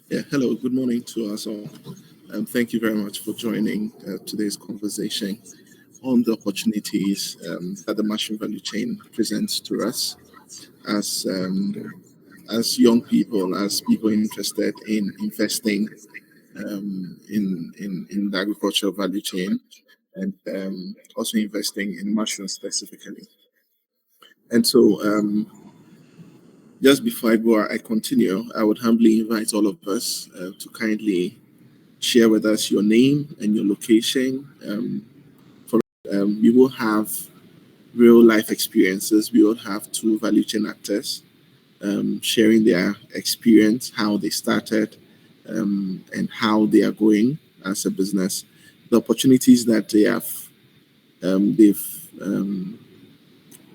Yeah, hello, good morning to us all. Thank you very much for joining today's conversation on the opportunities that the mushroom value chain presents to us as young people, as people interested in investing in the agricultural value chain and also investing in mushrooms specifically. And so, just before I continue, I would humbly invite all of us to kindly share with us your name and your location. We will have real life experiences. We will have two value chain actors sharing their experience, how they started, and how they are going as a business, the opportunities that um, they've um,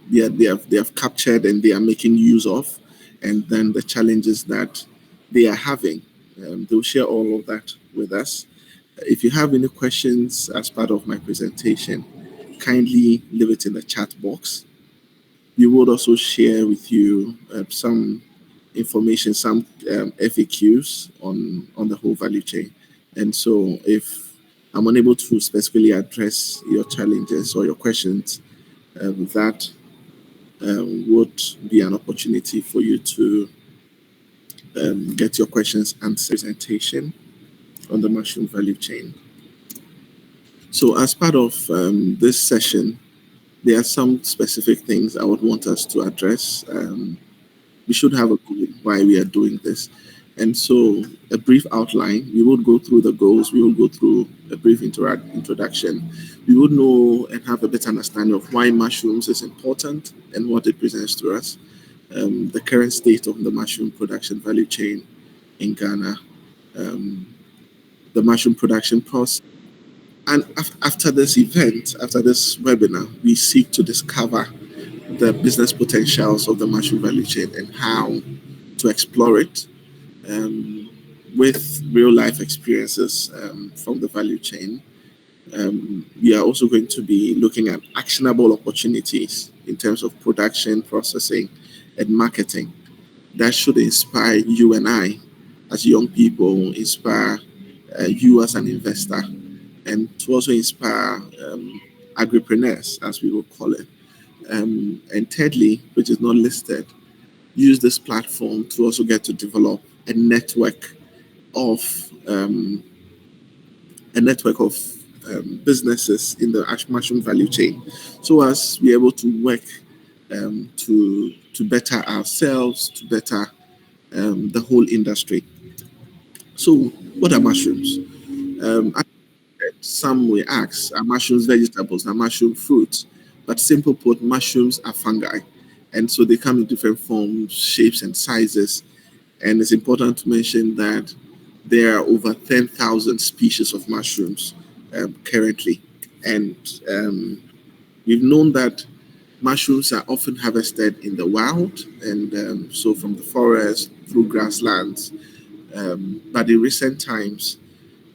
they have captured and they are making use of, and then the challenges that they are having. They'll share all of that with us. If you have any questions as part of my presentation, kindly leave it in the chat box. We would also share with you some information, some FAQs on the whole value chain. And so, if I'm unable to specifically address your challenges or your questions, that would be an opportunity for you to get your questions answered. Presentation on the mushroom value chain. So, as part of this session, there are some specific things I would want us to address. We should have a goal why we are doing this. And so, a brief outline, we will go through the goals, we will go through a brief introduction. We would know and have a better understanding of why mushrooms is important and what it presents to us, the current state of the mushroom production value chain in Ghana, um, the mushroom production process. And after this event, after this webinar, we seek to discover the business potentials of the mushroom value chain and how to explore it um, with real life experiences from the value chain. We are also going to be looking at actionable opportunities in terms of production, processing, and marketing that should inspire you and I as young people, inspire you as an investor, and to also inspire agripreneurs, as we will call it. And thirdly, which is not listed, use this platform to also get to develop a network of um, businesses in the mushroom value chain, so as we're able to work to better ourselves, to better the whole industry. So, what are mushrooms? I Some will ask, are mushrooms vegetables? Are mushroom fruits? But simple put, mushrooms are fungi. And so they come in different forms, shapes, and sizes. And it's important to mention that there are over 10,000 species of mushrooms currently. And we've known that mushrooms are often harvested in the wild, and so from the forest through grasslands. But in recent times,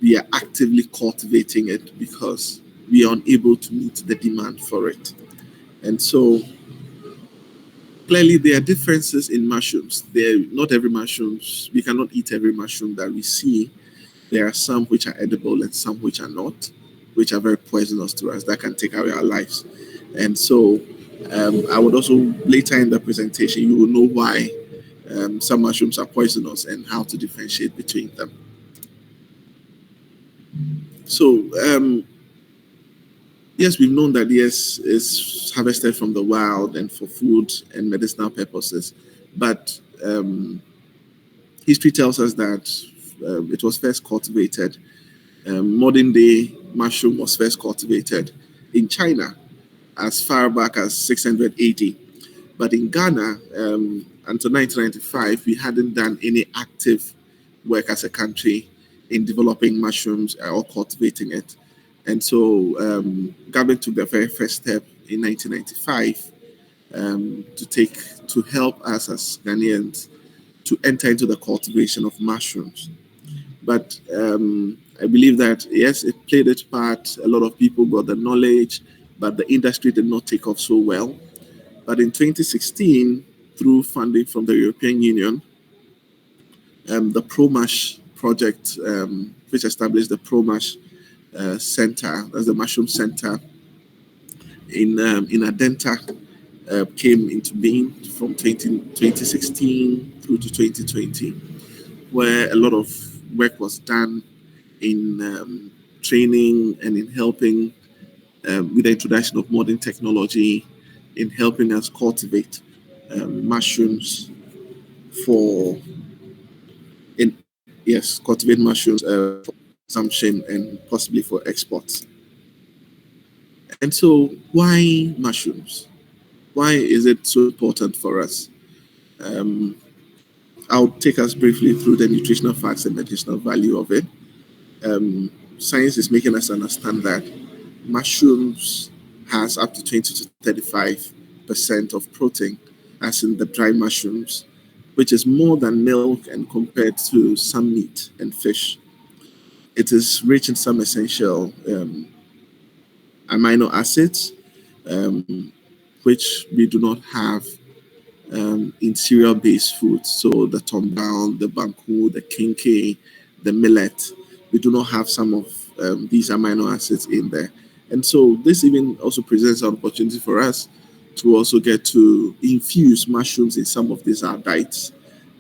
we are actively cultivating it because we are unable to meet the demand for it. And so clearly there are differences in mushrooms. There not every mushrooms, we cannot eat every mushroom that we see. There are some which are edible and some which are not, which are very poisonous to us that can take away our lives. And so I would also later in the presentation you will know why some mushrooms are poisonous and how to differentiate between them. So yes, we've known that yes, it's harvested from the wild and for food and medicinal purposes, but history tells us that it was first cultivated. Modern day mushroom was first cultivated in China as far back as 680, but in Ghana until 1995 we hadn't done any active work as a country in developing mushrooms or cultivating it. And so government took the very first step in 1995 to help us as Ghanaians to enter into the cultivation of mushrooms. But I believe that yes, it played its part. A lot of people got the knowledge, but the industry did not take off so well. But in 2016, through funding from the European Union, the ProMash project which established the ProMash Center, that's the Mushroom Center in Adenta, came into being from 2016 through to 2020, where a lot of work was done in training and in helping with the introduction of modern technology, in helping us cultivate mushrooms for cultivate mushrooms for consumption and possibly for exports. And so, why mushrooms? Why is it so important for us? I'll take us briefly through the nutritional facts and medicinal value of it. Science is making us understand that mushrooms has up to 20 to 35% of protein, as in the dry mushrooms, which is more than milk and compared to some meat and fish. It is rich in some essential amino acids, which we do not have in cereal-based foods. So the tombal, the banku, the kinke, the millet, we do not have some of these amino acids in there. And so this even also presents an opportunity for us to also get to infuse mushrooms in some of these our diets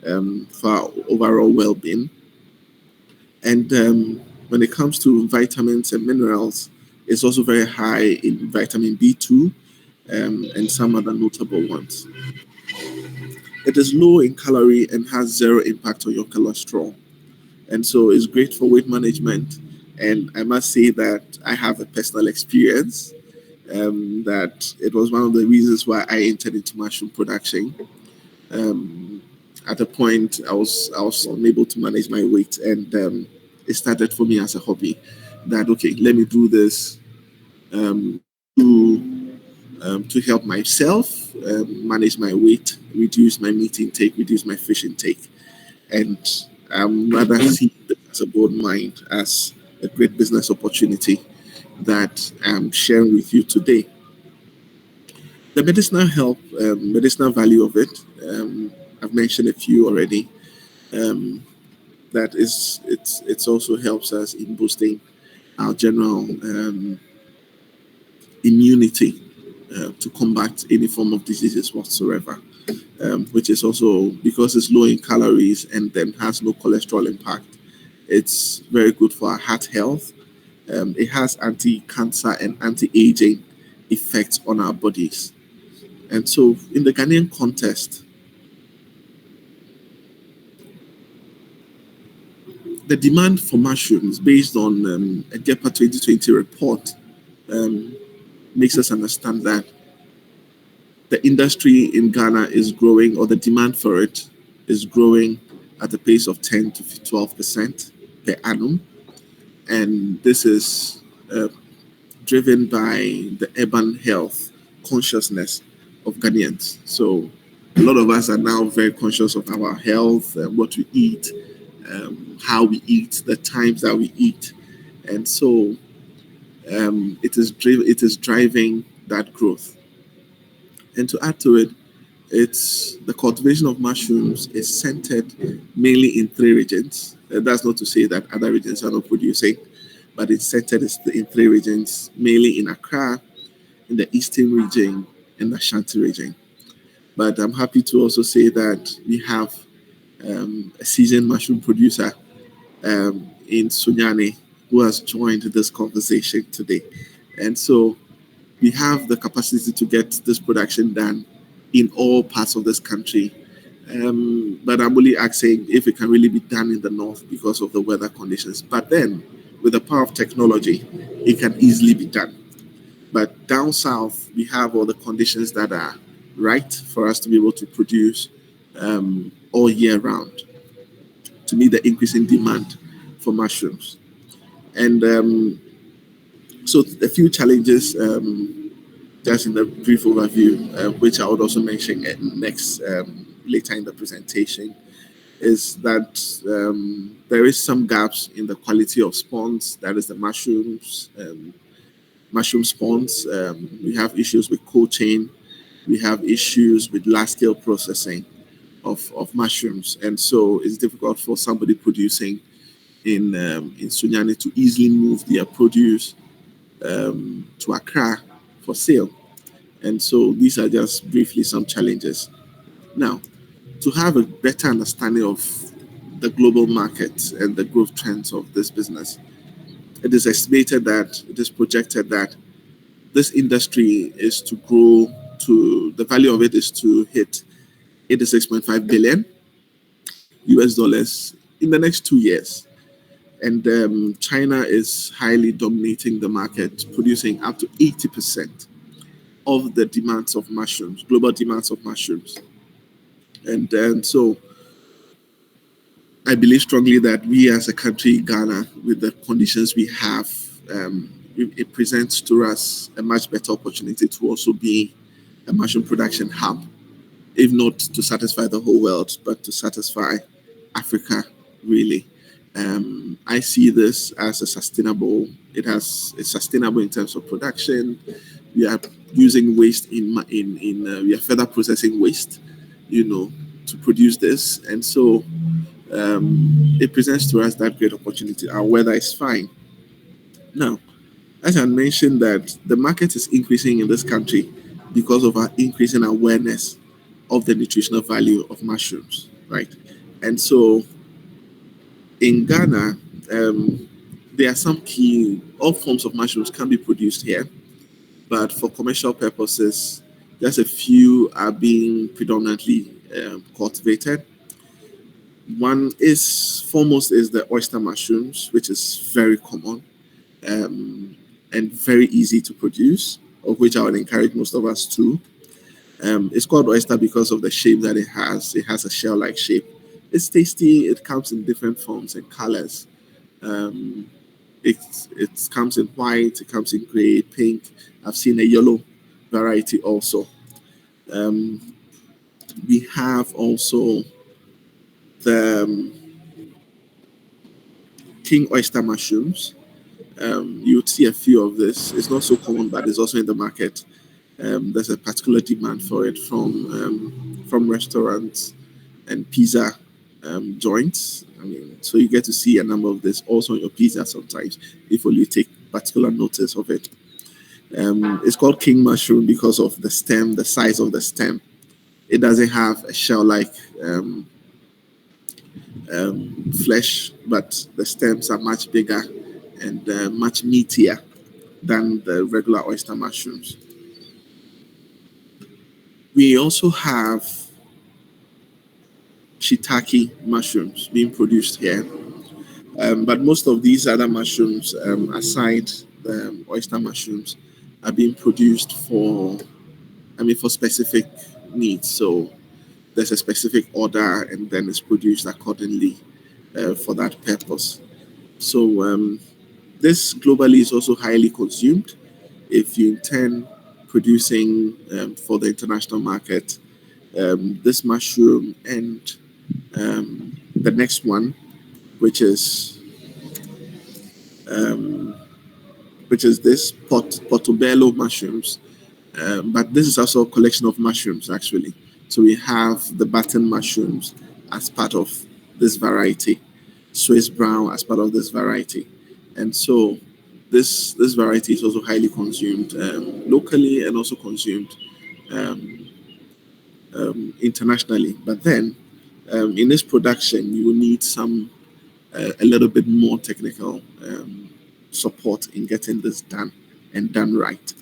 for our overall well-being. And when it comes to vitamins and minerals, it's also very high in vitamin B2 and some other notable ones. It is low in calorie and has zero impact on your cholesterol. And so it's great for weight management. And I must say that I have a personal experience that it was one of the reasons why I entered into mushroom production. At a point, I was unable to manage my weight, and it started for me as a hobby. That okay, let me do this to help myself manage my weight, reduce my meat intake, reduce my fish intake, and rather see this as a gold mine, as a great business opportunity that I'm sharing with you today. The medicinal value of it, I've mentioned a few already. That is, it's also helps us in boosting our general immunity to combat any form of diseases whatsoever, which is also because it's low in calories and then has no cholesterol impact. It's very good for our heart health. It has anti-cancer and anti-aging effects on our bodies. And so in the Ghanaian context, the demand for mushrooms based on a GEPA 2020 report makes us understand that the industry in Ghana is growing, or the demand for it is growing at a pace of 10 to 12% per annum. And this is driven by the urban health consciousness of Ghanaians. So a lot of us are now very conscious of our health, what we eat, how we eat, the times that we eat. And so it is driving that growth. And to add to it, it's the cultivation of mushrooms is centered mainly in three regions. That's not to say that other regions are not producing, but it's centered in three regions, mainly in Accra, in the Eastern region, and the Ashanti region. But I'm happy to also say that we have a seasoned mushroom producer in Sunyani who has joined this conversation today. And so we have the capacity to get this production done in all parts of this country. But I'm only asking if it can really be done in the north because of the weather conditions. But then, with the power of technology, it can easily be done. But down south, we have all the conditions that are right for us to be able to produce all year round to meet the increasing demand for mushrooms. And so a few challenges, just in the brief overview, which I would also mention next later in the presentation, is that there is some gaps in the quality of spawns, that is the mushrooms, mushroom spawns. We have issues with cold chain. We have issues with large scale processing of mushrooms. And so it's difficult for somebody producing in Sunyani to easily move their produce to Accra for sale. And so these are just briefly some challenges. Now, to have a better understanding of the global market and the growth trends of this business, it is estimated that it is projected that this industry is to grow to the value of it is to hit 86.5 billion US dollars in the next 2 years. And China is highly dominating the market, producing up to 80% of the demands of mushrooms, global demands of mushrooms. And so I believe strongly that we as a country, Ghana, with the conditions we have, it presents to us a much better opportunity to also be a mushroom production hub, if not to satisfy the whole world, but to satisfy Africa, really. I see this as a sustainable. It's sustainable in terms of production. We are using waste we are further processing waste, to produce this, and so it presents to us that great opportunity. Our weather is fine now. As I mentioned, that the market is increasing in this country because of our increasing awareness of the nutritional value of mushrooms, right? And so in Ghana, there are some all forms of mushrooms can be produced here, but for commercial purposes, just a few are being predominantly cultivated. One is foremost is the oyster mushrooms, which is very common and very easy to produce, of which I would encourage most of us to. It's called oyster because of the shape that it has. It has a shell-like shape. It's tasty. It comes in different forms and colors. It comes in white. It comes in gray, pink. I've seen a yellow variety also. We have also the king oyster mushrooms. You would see a few of this. It's not so common, but it's also in the market. There's a particular demand for it from restaurants and pizza joints. I mean, so you get to see a number of this also on your pizza sometimes, if only you take particular notice of it. It's called king mushroom because of the stem, the size of the stem. It doesn't have a shell-like flesh, but the stems are much bigger and much meatier than the regular oyster mushrooms. We also have shiitake mushrooms being produced here. But most of these other mushrooms, aside the oyster mushrooms, are being produced for specific needs. So there's a specific order and then it's produced accordingly for that purpose. So this globally is also highly consumed. If you intend producing for the international market, this mushroom and the next one, which is this portobello mushrooms, but this is also a collection of mushrooms actually. So we have the button mushrooms as part of this variety, Swiss brown as part of this variety, and so this variety is also highly consumed locally and also consumed internationally. But then in this production, you will need a little bit more technical support in getting this done and done right.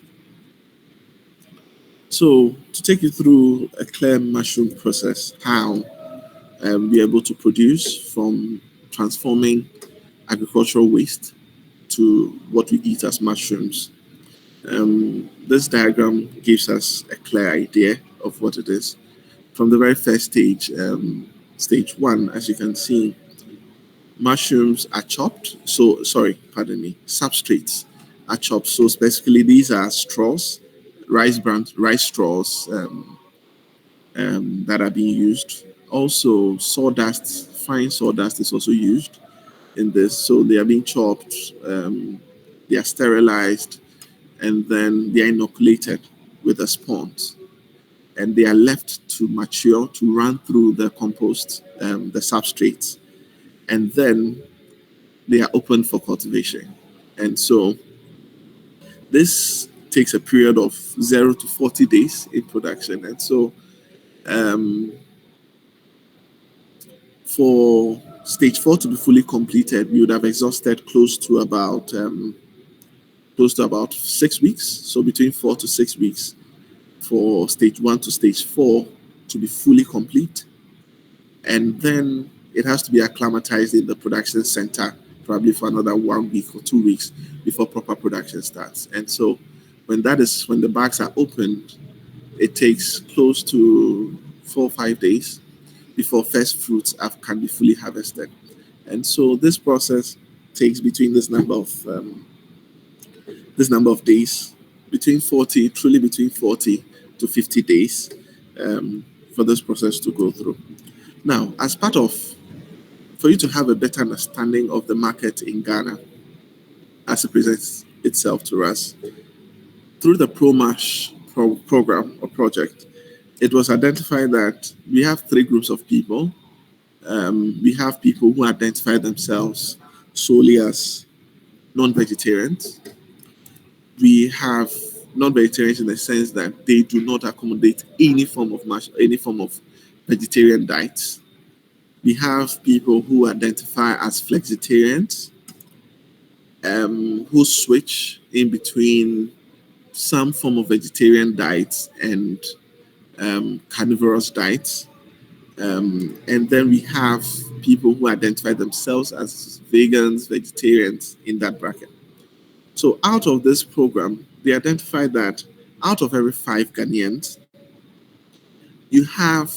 So to take you through a clear mushroom process, how we're able to produce from transforming agricultural waste to what we eat as mushrooms. This diagram gives us a clear idea of what it is. From the very first stage, stage one, as you can see, mushrooms are chopped. Substrates are chopped. So specifically, these are straws, rice straws that are being used. Also, sawdust, fine sawdust is also used in this. So they are being chopped, they are sterilized, and then they are inoculated with the spawns. And they are left to mature, to run through the compost, the substrates. And then they are open for cultivation. And so this takes a period of 0 to 40 days in production. And so um, for stage 4 to be fully completed, we would have exhausted close to about 6 weeks. So between 4 to 6 weeks for stage 1 to stage 4 to be fully complete. And then it has to be acclimatized in the production center, probably for another 1 week or 2 weeks before proper production starts. And so when the bags are opened, it takes close to 4 or 5 days before first fruits can be fully harvested. And so this process takes between this number of days, between 40 to 50 days, for this process to go through. Now, for you to have a better understanding of the market in Ghana as it presents itself to us, through the ProMash program or project, it was identified that we have three groups of people. We have people who identify themselves solely as non-vegetarians. We have non-vegetarians in the sense that they do not accommodate any form of vegetarian diet. We have people who identify as flexitarians, who switch in between some form of vegetarian diets and carnivorous diets. And then we have people who identify themselves as vegans, vegetarians in that bracket. So out of this program, they identified that out of every 5 Ghanaians, you have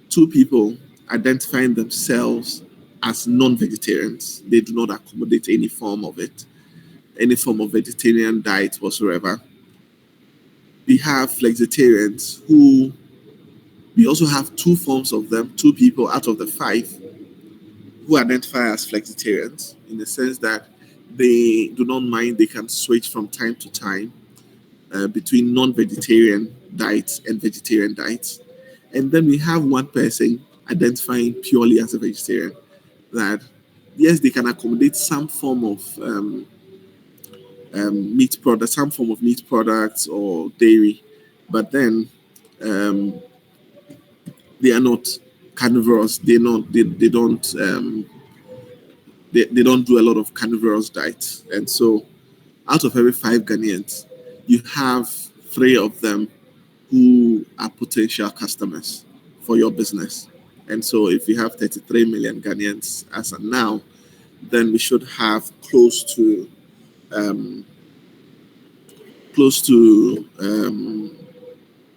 2 people identifying themselves as non-vegetarians. They do not accommodate any form of vegetarian diet whatsoever. We have flexitarians we also have 2 forms of them, 2 people out of the 5 who identify as flexitarians in the sense that they do not mind, they can switch from time to time between non-vegetarian diets and vegetarian diets. And then we have 1 person identifying purely as a vegetarian, that yes, they can accommodate some form of some form of meat products or dairy, but then they are not carnivores. They don't do a lot of carnivorous diets. And so out of every 5 Ghanaians, you have 3 of them who are potential customers for your business. And so if you have 33 million Ghanaians as of now, then we should have close to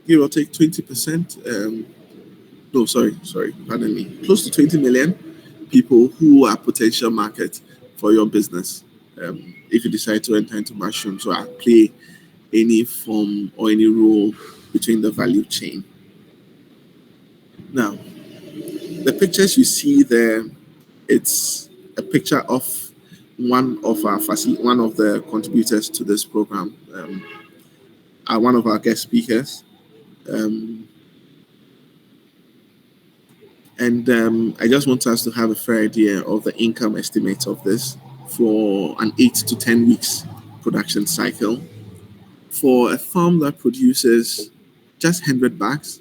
give or take 20%. No, sorry, pardon me. Close to 20 million people who are potential market for your business. If you decide to enter into mushrooms or play any form or any role between the value chain. Now, the pictures you see there, it's a picture of one of the contributors to this program, one of our guest speakers. And I just want us to have a fair idea of the income estimates of this for an 8 to 10 weeks production cycle. For a farm that produces just 100 bags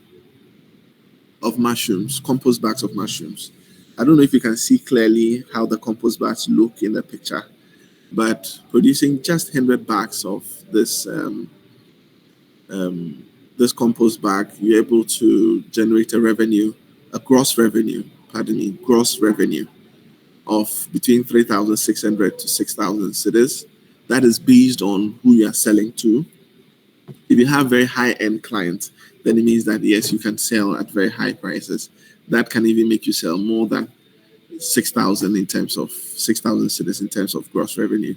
of mushrooms, compost bags of mushrooms. I don't know if you can see clearly how the compost bags look in the picture, but producing just 100 bags of this compost bag, you're able to generate gross revenue of between 3,600 to 6,000 cedis. That is based on who you are selling to. If you have very high-end clients, then it means that yes, you can sell at very high prices. That can even make you sell more than 6,000 cedis in terms of gross revenue.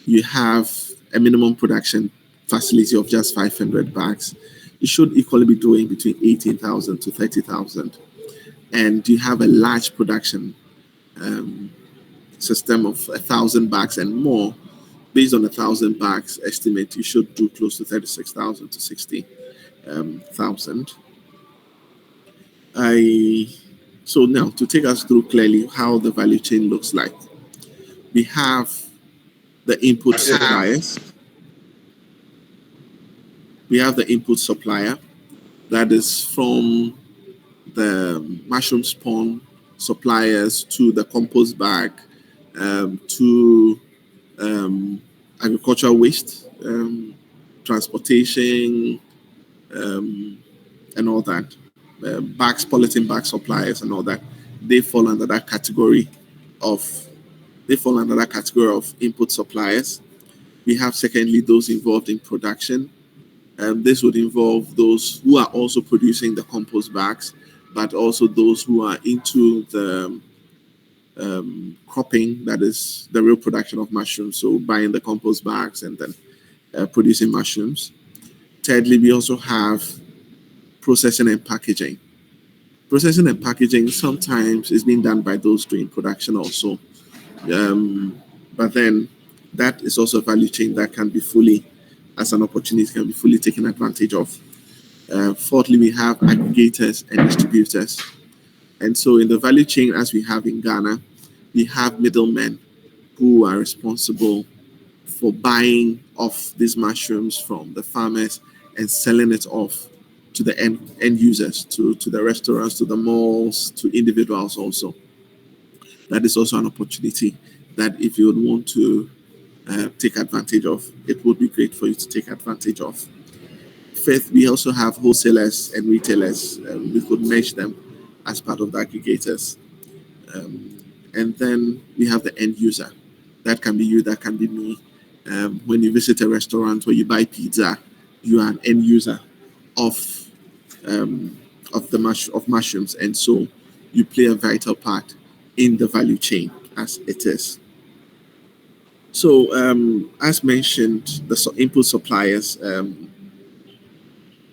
You have a minimum production facility of just 500 bags. You should equally be doing between 18,000 to 30,000. And you have a large production system of 1,000 bags and more. Based on 1,000 bags estimate, you should do close to 36,000 to 60,000. So now to take us through clearly how the value chain looks like. We have the input suppliers. We have the input supplier, that is from the mushroom spawn suppliers to the compost bag, to agricultural waste, transportation, and all that. Bags, polythene bag suppliers, and all that. They fall under that category of input suppliers. We have secondly those involved in production. This would involve those who are also producing the compost bags, but also those who are into the cropping, that is the real production of mushrooms, so buying the compost bags and then producing mushrooms. Thirdly, we also have processing and packaging. Processing and packaging sometimes is being done by those doing production also. But then that is also a value chain that can be fully, as an opportunity, can be fully taken advantage of. Fourthly, we have aggregators and distributors. And so in the value chain, as we have in Ghana, we have middlemen who are responsible for buying off these mushrooms from the farmers and selling it off to the end users, to the restaurants, to the malls, to individuals also. That is also an opportunity that if you would want to take advantage of, it would be great for you to take advantage of. Fifth, we also have wholesalers and retailers. We could mesh them as part of the aggregators. And then we have the end user. That can be you, that can be me. When you visit a restaurant where you buy pizza, you are an end user of mushrooms, and so you play a vital part in the value chain as it is. So, as mentioned, the input suppliers.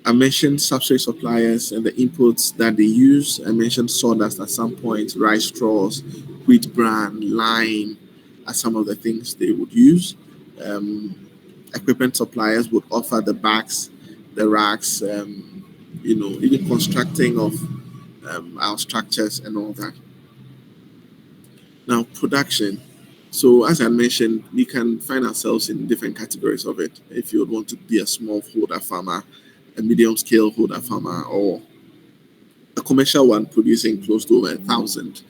I mentioned substrate suppliers and the inputs that they use. I mentioned sawdust at some point, rice straws, wheat bran, lime are some of the things they would use. Equipment suppliers would offer the bags, the racks, even constructing of our structures and all that. Now, production. So, as I mentioned, we can find ourselves in different categories of it. If you would want to be a smallholder farmer, a medium-scale holder farmer, or a commercial one producing close to over 1,000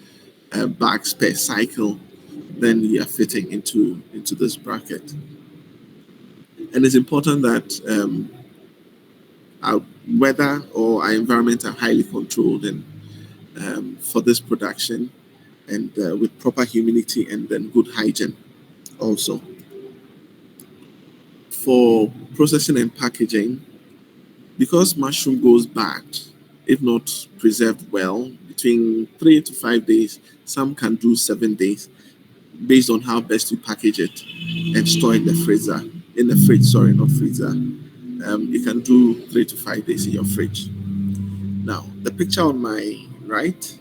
bags per cycle, then you are fitting into this bracket. And it's important that our weather or our environment are highly controlled and for this production, and with proper humidity and then good hygiene also. For processing and packaging, because mushroom goes bad if not preserved well, between 3 to 5 days, some can do 7 days, based on how best you package it and store in the fridge, sorry, not freezer. You can do 3 to 5 days in your fridge. Now, the picture on my right,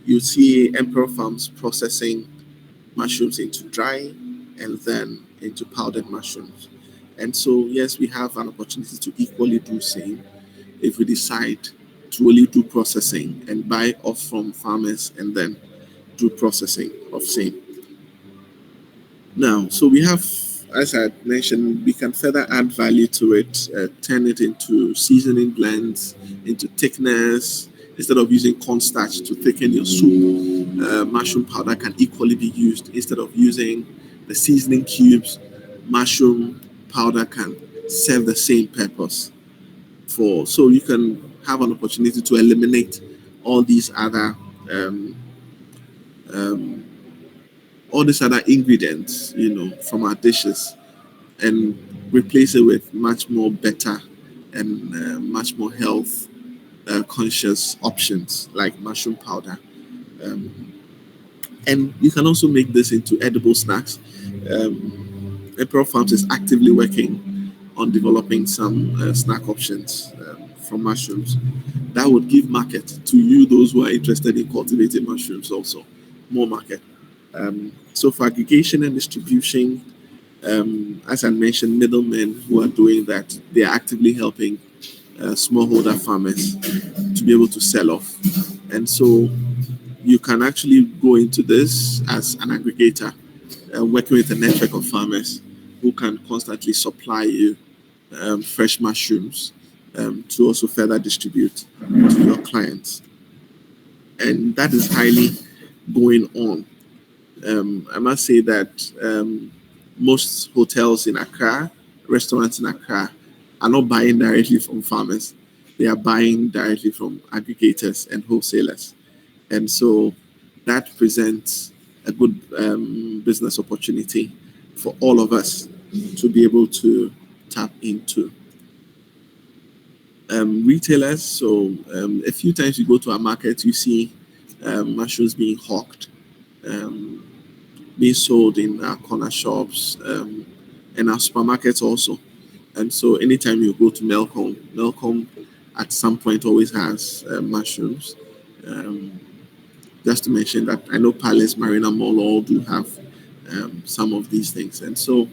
you see EmperorFarms processing mushrooms into dry and then into powdered mushrooms. And so, yes, we have an opportunity to equally do same if we decide to only do processing and buy off from farmers and then do processing of same. Now, so we have, as I mentioned, we can further add value to it, turn it into seasoning blends, into thickness. Instead of using cornstarch to thicken your soup, mushroom powder can equally be used. Instead of using the seasoning cubes, mushroom powder can serve the same purpose. So you can have an opportunity to eliminate all these other ingredients, from our dishes, and replace it with much more better and much more health conscious options like mushroom powder. And you can also make this into edible snacks. EmperorFarms is actively working on developing some snack options from mushrooms that would give market to you, those who are interested in cultivating mushrooms, also more market. So for aggregation and distribution, as I mentioned, middlemen who are doing that, they are actively helping smallholder farmers to be able to sell off. And so You can actually go into this as an aggregator, working with a network of farmers who can constantly supply you fresh mushrooms to also further distribute to your clients. And that is highly going on. I must say that most hotels in Accra, restaurants in Accra, are not buying directly from farmers. They are buying directly from aggregators and wholesalers. And so that presents a good business opportunity for all of us to be able to tap into. Retailers, so a few times you go to a market, you see mushrooms being hawked, um, being sold in our corner shops and our supermarkets also. And so anytime you go to Melcom at some point always has mushrooms. Um, just to mention that I know Palace, Marina Mall all do have some of these things. And so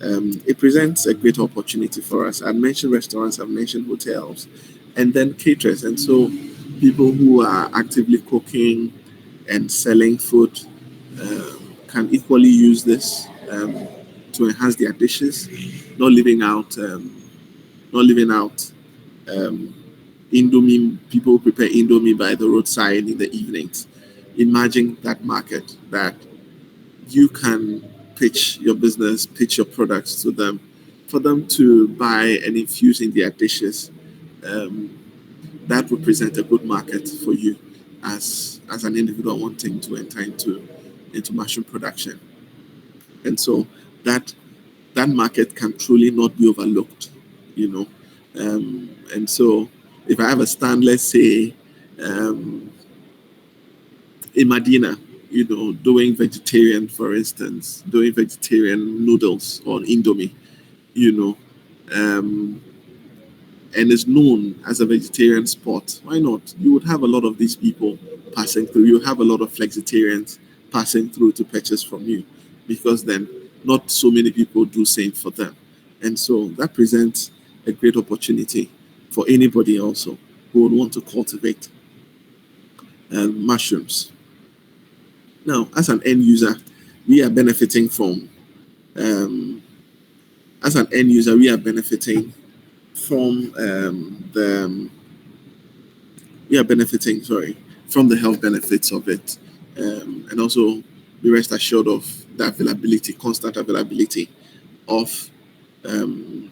it presents a great opportunity for us. I've mentioned restaurants, I've mentioned hotels, and then caterers. And so people who are actively cooking and selling food can equally use this to enhance their dishes, not leaving out, not leaving out um, Indomie. People prepare Indomie by the roadside in the evenings. Imagine that market that you can pitch your business, pitch your products to them, for them to buy and infuse in their dishes. Um, that would present a good market for you as an individual wanting to enter into mushroom production. And so that that market can truly not be overlooked, you know. And so if I have a stand, let's say um, in Medina, doing vegetarian, for instance, doing vegetarian noodles or Indomie, you know, um, and is known as a vegetarian spot, why not? You would have a lot of these people passing through. You have a lot of flexitarians passing through to purchase from you because then not so many people do same for them. And so that presents a great opportunity for anybody also who would want to cultivate mushrooms. Now, as an end user, we are benefiting from, um, as an end user, we are benefiting from we are benefiting, sorry, from the health benefits of it, and also be rest assured of the availability, of um,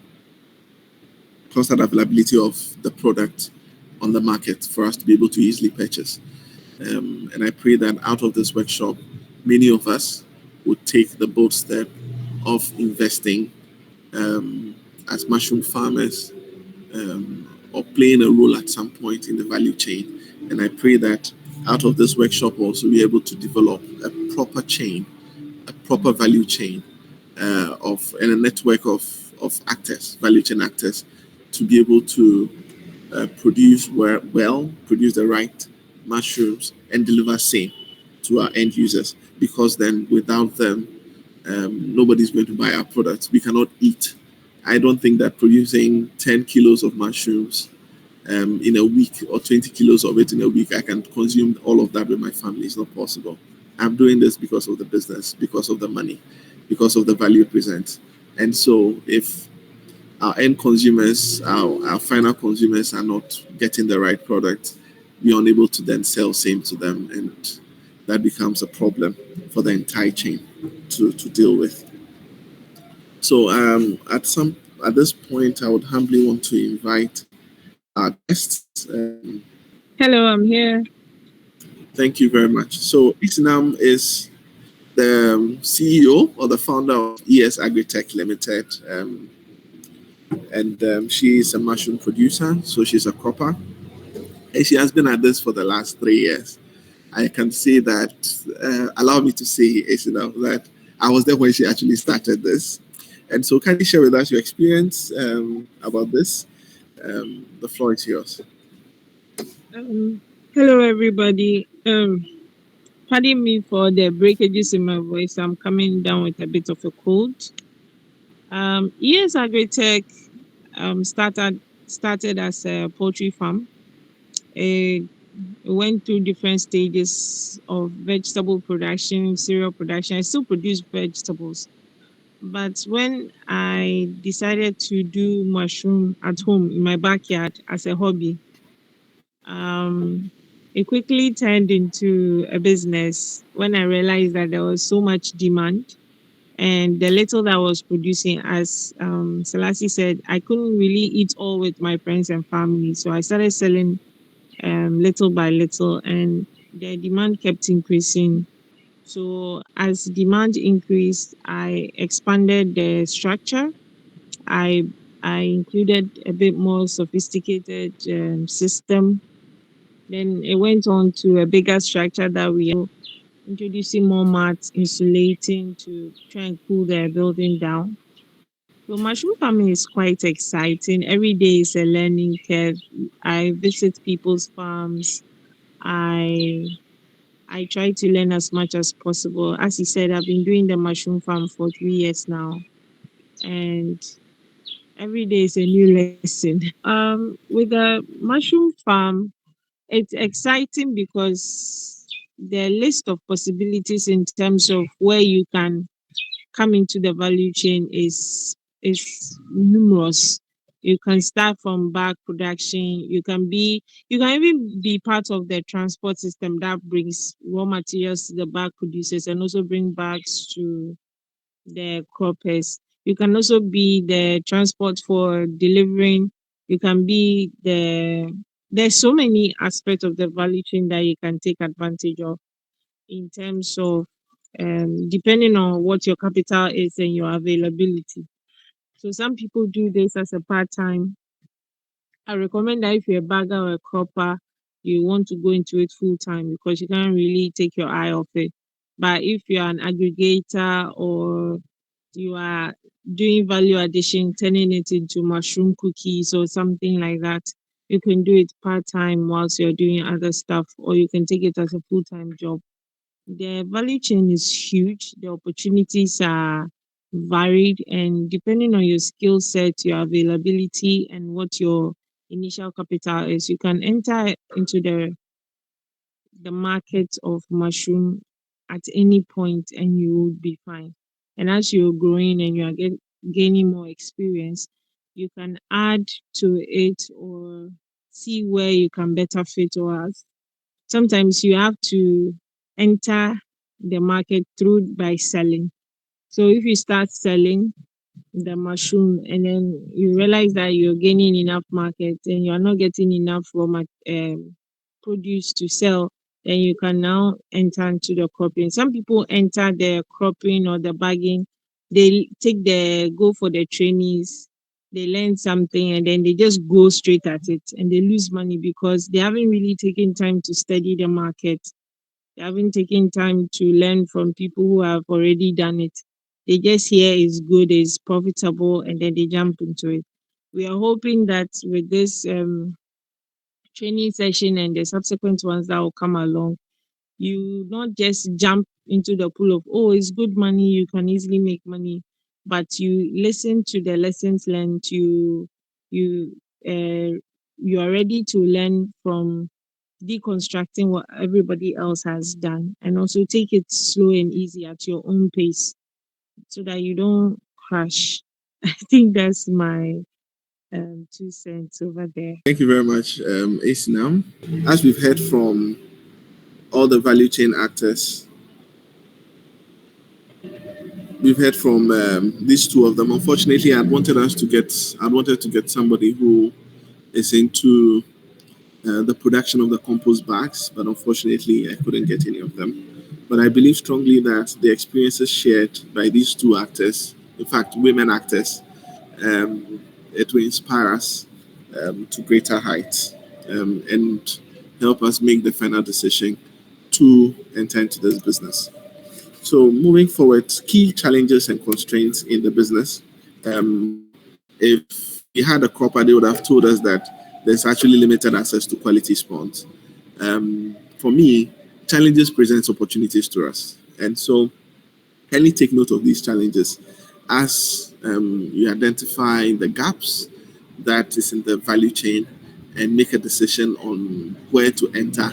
constant availability of the product on the market for us to be able to easily purchase. And I pray that out of this workshop, many of us would take the bold step of investing as mushroom farmers or playing a role at some point in the value chain. And I pray that out of this workshop also be able to develop a proper chain, a proper value chain of and a network of actors, value chain actors, to be able to produce produce the right mushrooms and deliver same to our end users. Because then without them, nobody's going to buy our products. We cannot eat. I don't think that producing 10 kilos of mushrooms in a week or 20 kilos of it in a week, I can consume all of that with my family. It's not possible. I'm doing this because of the business, because of the money, because of the value it presents. And so if our end consumers, our final consumers are not getting the right product, we are unable to then sell same to them. And that becomes a problem for the entire chain to deal with. So at this point, I would humbly want to invite our guests. Hello, I'm here. Thank you very much. So Isinam is the CEO or the founder of ES Agritech Limited, and she is a mushroom producer. So she's a cropper, and she has been at this for the last 3 years. I can say that. Allow me to say, Isinam, that I was there when she actually started this. And so, can you share with us your experience about this? The floor is yours. Um, Hello, everybody. Pardon me for the breakages in my voice. I'm coming down with a bit of a cold. Yes, Agritech started as a poultry farm. It went through different stages of vegetable production, cereal production. I still produce vegetables. But when I decided to do mushroom at home in my backyard as a hobby, um, it quickly turned into a business when I realized that there was so much demand. And the little that I was producing, as Selassie said, I couldn't really eat all with my friends and family. So I started selling little by little, and the demand kept increasing. So as demand increased, I expanded the structure. I I included a bit more sophisticated system. Then it went on to a bigger structure that we are introducing more mats, insulating to try and cool the building down. So mushroom farming is quite exciting. Every day is a learning curve. I visit people's farms. I I try to learn as much as possible. As you said, I've been doing the mushroom farm for 3 years now, and every day is a new lesson. With the mushroom farm, it's exciting because the list of possibilities in terms of where you can come into the value chain is numerous. You can start from bag production. You can even be part of the transport system that brings raw materials to the bag producers and also bring bags to the croppers. You can also be the transport for delivering. You can be there's so many aspects of the value chain that you can take advantage of in terms of depending on what your capital is and your availability. So some people do this as a part-time. I recommend that if you're a bagger or a cropper, you want to go into it full time because you can't really take your eye off it. But if you're an aggregator or you are doing value addition, turning it into mushroom cookies or something like that, you can do it part time whilst you're doing other stuff, or you can take it as a full time job. The value chain is huge. The opportunities are varied, and depending on your skill set, your availability, and what your initial capital is, you can enter into the market of mushroom at any point, and you will be fine. And as you're growing and you are gaining more experience, you can add to it or see where you can better fit or else sometimes you have to enter the market through by selling. So if you start selling the mushroom and then you realize that you're gaining enough market and you're not getting enough produce to sell, then you can now enter into the cropping. Some people enter the cropping or the bagging, they go for the trainees, they learn something and then they just go straight at it and they lose money because they haven't really taken time to study the market. They haven't taken time to learn from people who have already done it. They just hear it's good, it's profitable, and then they jump into it. We are hoping that with this training session and the subsequent ones that will come along, you not just jump into the pool of, oh, it's good money, you can easily make money, but you listen to the lessons learned, you uh, you are ready to learn from deconstructing what everybody else has done and also take it slow and easy at your own pace so that you don't crash. I think that's my 2 cents over there. Thank you very much, Asinam. As we've heard from all the value chain actors, we've heard from these two of them. Unfortunately, I wanted to get somebody who is into the production of the compost bags, but unfortunately, I couldn't get any of them. But I believe strongly that the experiences shared by these two actors, in fact, women actors, it will inspire us to greater heights and help us make the final decision to enter into this business. So, moving forward, key challenges and constraints in the business. If we had a cropper, they would have told us that there's actually limited access to quality spawns. For me, challenges presents opportunities to us, and so kindly take note of these challenges as you identify the gaps that is in the value chain and make a decision on where to enter,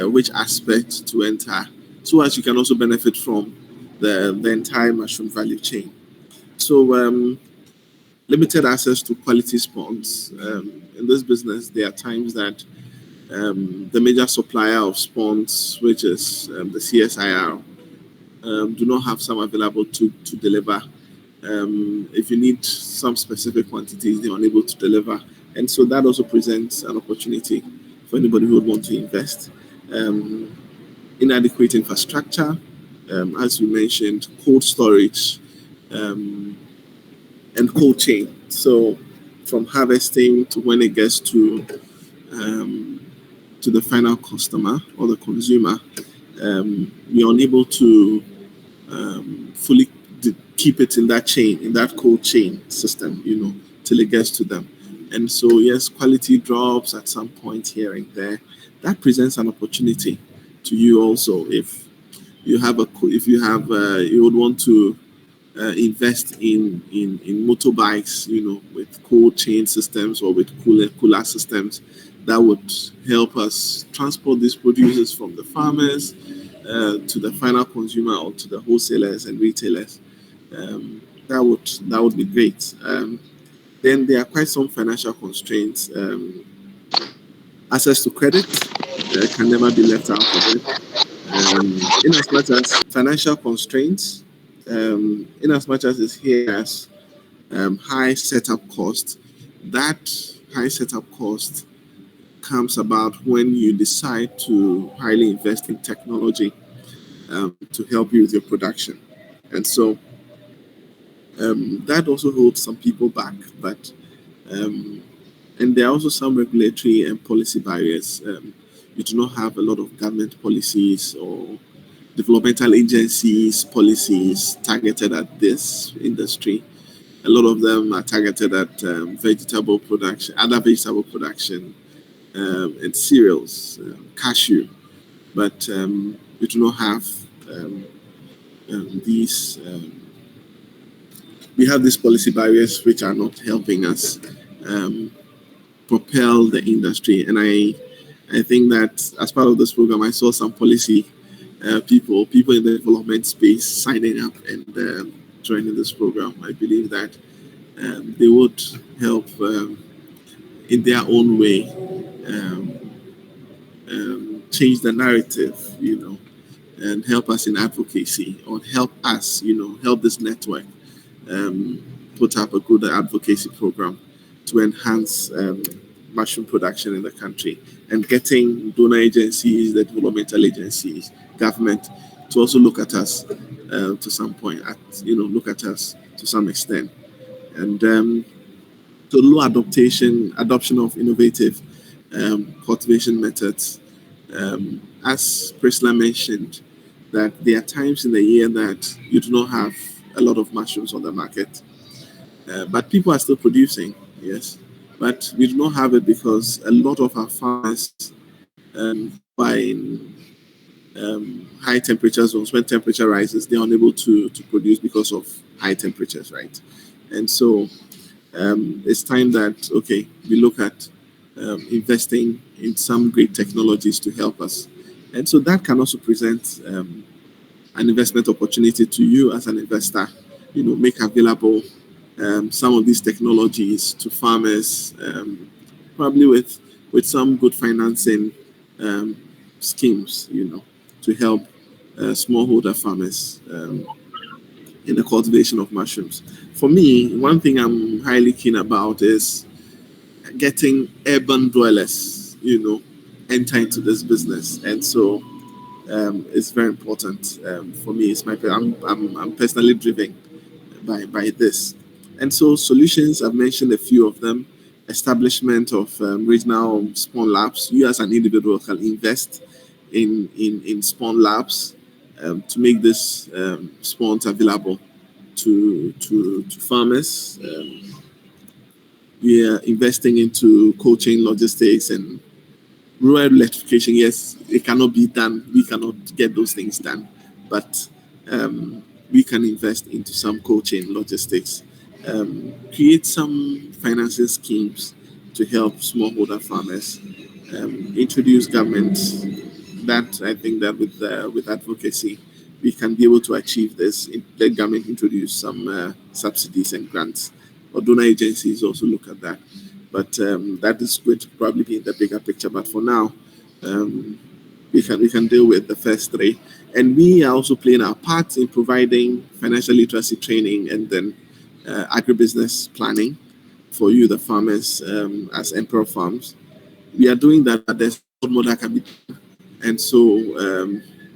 which aspect to enter, so as you can also benefit from the entire mushroom value chain. So, limited access to quality spawns. In this business, there are times that the major supplier of spawns, which is the CSIR, do not have some available to deliver. If you need some specific quantities, they're unable to deliver. And so that also presents an opportunity for anybody who would want to invest. Um, Inadequate infrastructure, as we mentioned, cold storage, um, and cold chain. So from harvesting to when it gets um, to the final customer or the consumer, you're unable to fully keep it in that chain, in that cold chain system, till it gets to them. And so, yes, quality drops at some point here and there. That presents an opportunity to you also. If you would want to invest in motorbikes, with cold chain systems or with cooler systems that would help us transport these producers from the farmers to the final consumer or to the wholesalers and retailers. That would be great. Then there are quite some financial constraints. Access to credit can never be left out of it. In as much as financial constraints, in as much as it's here as high setup cost, that high setup cost comes about when you decide to highly invest in technology to help you with your production. And so that also holds some people back. But and there are also some regulatory and policy barriers. You do not have a lot of government policies or developmental agencies policies targeted at this industry. A lot of them are targeted at vegetable production, other vegetable production, and cereals, cashew. But we do not have these. We have these policy barriers which are not helping us um, propel the industry. And I think that as part of this program, I saw some policy people in the development space signing up and joining this program. I believe that they would help in their own way um, change the narrative, and help us in advocacy or help us, help this network um, put up a good advocacy program to enhance mushroom production in the country and getting donor agencies, the developmental agencies, government to also look at us to some point, look at us to some extent. And so low adoption of innovative cultivation methods. As Priscilla mentioned, that there are times in the year that you do not have a lot of mushrooms on the market, but people are still producing, yes. But we do not have it because a lot of our farmers who are in high temperature zones, when temperature rises, they're unable to produce because of high temperatures, right? And so it's time that, okay, we look at investing in some great technologies to help us. And so that can also present an investment opportunity to you as an investor, make available some of these technologies to farmers, probably with some good financing um, schemes, to help smallholder farmers in the cultivation of mushrooms. For me, one thing I'm highly keen about is getting urban dwellers, enter into this business. And so it's very important for me. I'm personally driven by this. And so solutions, I've mentioned a few of them. Establishment of regional spawn labs. You as an individual can invest in spawn labs to make this spawns available to farmers. We are investing into cold chain logistics and rural electrification. Yes, it cannot be done. We cannot get those things done, but we can invest into some cold chain logistics, create some financing schemes to help smallholder farmers, introduce government. That I think that with advocacy, we can be able to achieve this. Let government introduce some subsidies and grants, or donor agencies also look at that. But that is going to probably be in the bigger picture. But for now, um, we can deal with the first three, and we are also playing our part in providing financial literacy training and then agribusiness planning for you, the farmers, as Emperor Farms. We are doing that, but there's a lot more that can be done. And so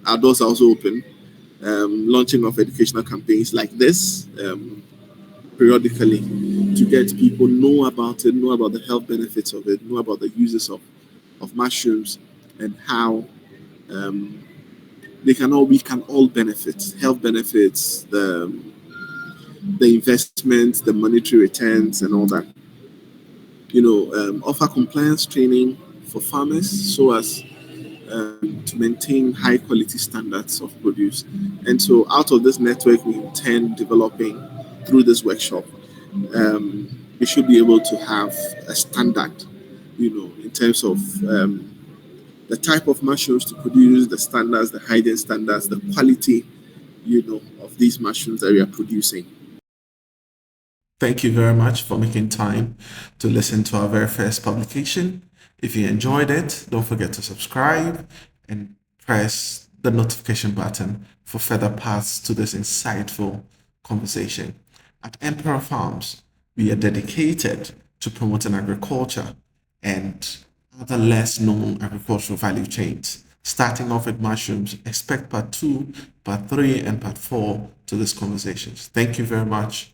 our doors are also open. Launching of educational campaigns like this periodically to get people know about it, know about the health benefits of it, know about the uses of mushrooms and how um, we can all benefit, health benefits, the investments, the monetary returns, and all that. Offer compliance training for farmers so as to maintain high quality standards of produce. And so, out of this network, we intend developing through this workshop. We should be able to have a standard, in terms of the type of mushrooms to produce, the standards, the hygiene standards, the quality, of these mushrooms that we are producing. Thank you very much for making time to listen to our very first publication. If you enjoyed it, don't forget to subscribe and press the notification button for further paths to this insightful conversation. At Emperor Farms, we are dedicated to promoting agriculture and other less known agricultural value chains. Starting off with mushrooms, expect part 2, part 3, and part 4 to these conversations. Thank you very much.